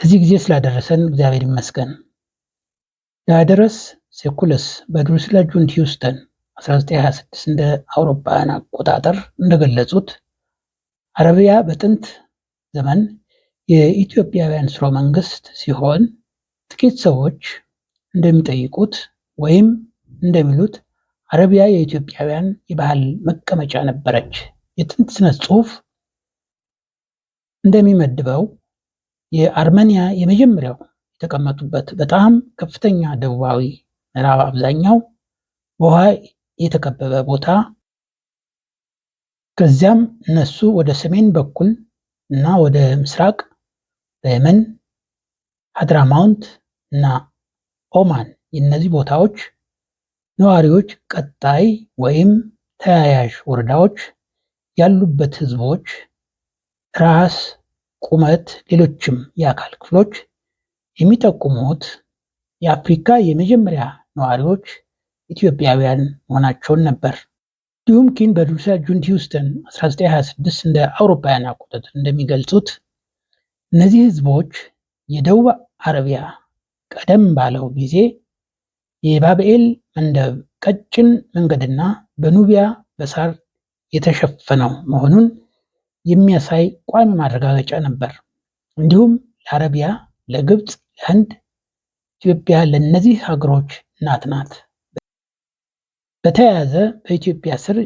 ለዚህ ጊዜ ስላደረሰን እግዚአብሔር ይመስገን። ዳያደረስ ሴኩለስ በድሩሲላ ጁንት ሂውስተን 1926 እንደ አውሮፓውያን አቆጣጠር እንደገለጹት አረቢያ በጥንት ዘመን የኢትዮጵያውያን ስርወ መንግስት ሲሆን ጥቂት ሰዎች እንደሚጠይቁት ወይም እንደሚሉት አረቢያ የኢትዮጵያውያን የባህል መቀመጫ ነበረች። የጥንት ስነ ጽሑፍ እንደሚመድበው የአርመንያ የመጀመሪያው የተቀመጡበት በጣም ከፍተኛ ደቡባዊ ምዕራብ አብዛኛው በውሃ የተከበበ ቦታ፣ ከዚያም እነሱ ወደ ሰሜን በኩል እና ወደ ምስራቅ በየመን፣ ሀድራማውት እና ኦማን የእነዚህ ቦታዎች ነዋሪዎች ቀጣይ ወይም ተያያዥ ወረዳዎች ያሉበት ህዝቦች ራስ፣ ቁመት፣ ሌሎችም የአካል ክፍሎች የሚጠቁሙት የአፍሪካ የመጀመሪያ ነዋሪዎች ኢትዮጵያውያን መሆናቸውን ነበር። እንዲሁም ኪን በድሩሲላ ጁንት ሂውስተን 1926 እንደ አውሮፓውያን አቆጣጠር እንደሚገልጹት እነዚህ ህዝቦች የደቡብ አረቢያ ቀደም ባለው ጊዜ የባብኤል መንደብ ቀጭን መንገድና በኑቢያ በሳር የተሸፈነው መሆኑን የሚያሳይ ቋሚ ማረጋገጫ ነበር። እንዲሁም ለአረቢያ፣ ለግብፅ፣ ለህንድ ኢትዮጵያ ለእነዚህ ሀገሮች እናት ናት። በተያያዘ በኢትዮጵያ ስር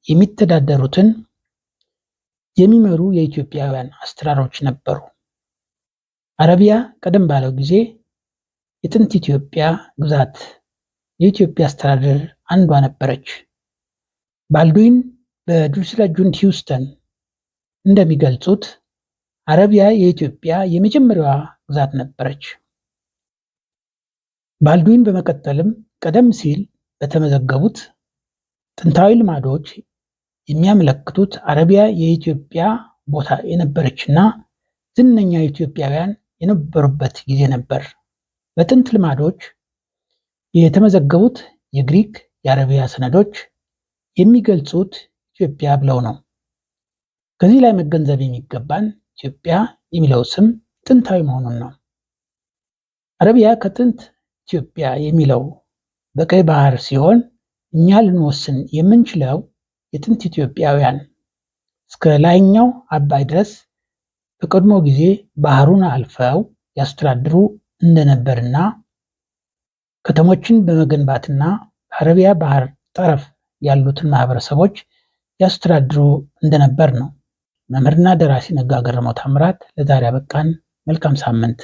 የሚተዳደሩትን የሚመሩ የኢትዮጵያውያን አስተዳዳሪዎች ነበሩ። አረቢያ ቀደም ባለው ጊዜ የጥንት ኢትዮጵያ ግዛት የኢትዮጵያ አስተዳደር አንዷ ነበረች። ባልዱይን በድሩሲላ ጁንት ሂውስተን እንደሚገልጹት አረቢያ የኢትዮጵያ የመጀመሪያዋ ግዛት ነበረች። ባልዱይን በመቀጠልም ቀደም ሲል በተመዘገቡት ጥንታዊ ልማዶች የሚያመለክቱት አረቢያ የኢትዮጵያ ቦታ የነበረችና ዝነኛ ኢትዮጵያውያን የነበሩበት ጊዜ ነበር። በጥንት ልማዶች የተመዘገቡት የግሪክ፣ የአረቢያ ሰነዶች የሚገልጹት ኢትዮጵያ ብለው ነው። ከዚህ ላይ መገንዘብ የሚገባን ኢትዮጵያ የሚለው ስም ጥንታዊ መሆኑን ነው። አረቢያ ከጥንት ኢትዮጵያ የሚለው በቀይ ባህር ሲሆን እኛ ልንወስን የምንችለው የጥንት ኢትዮጵያውያን እስከ ላይኛው አባይ ድረስ በቀድሞ ጊዜ ባህሩን አልፈው ያስተዳድሩ እንደነበርና ከተሞችን በመገንባትና በአረቢያ ባህር ጠረፍ ያሉትን ማህበረሰቦች ያስተዳድሩ እንደነበር ነው። መምህርና ደራሲ ነጋ ገረመው ታምራት። ለዛሬ አበቃን። መልካም ሳምንት።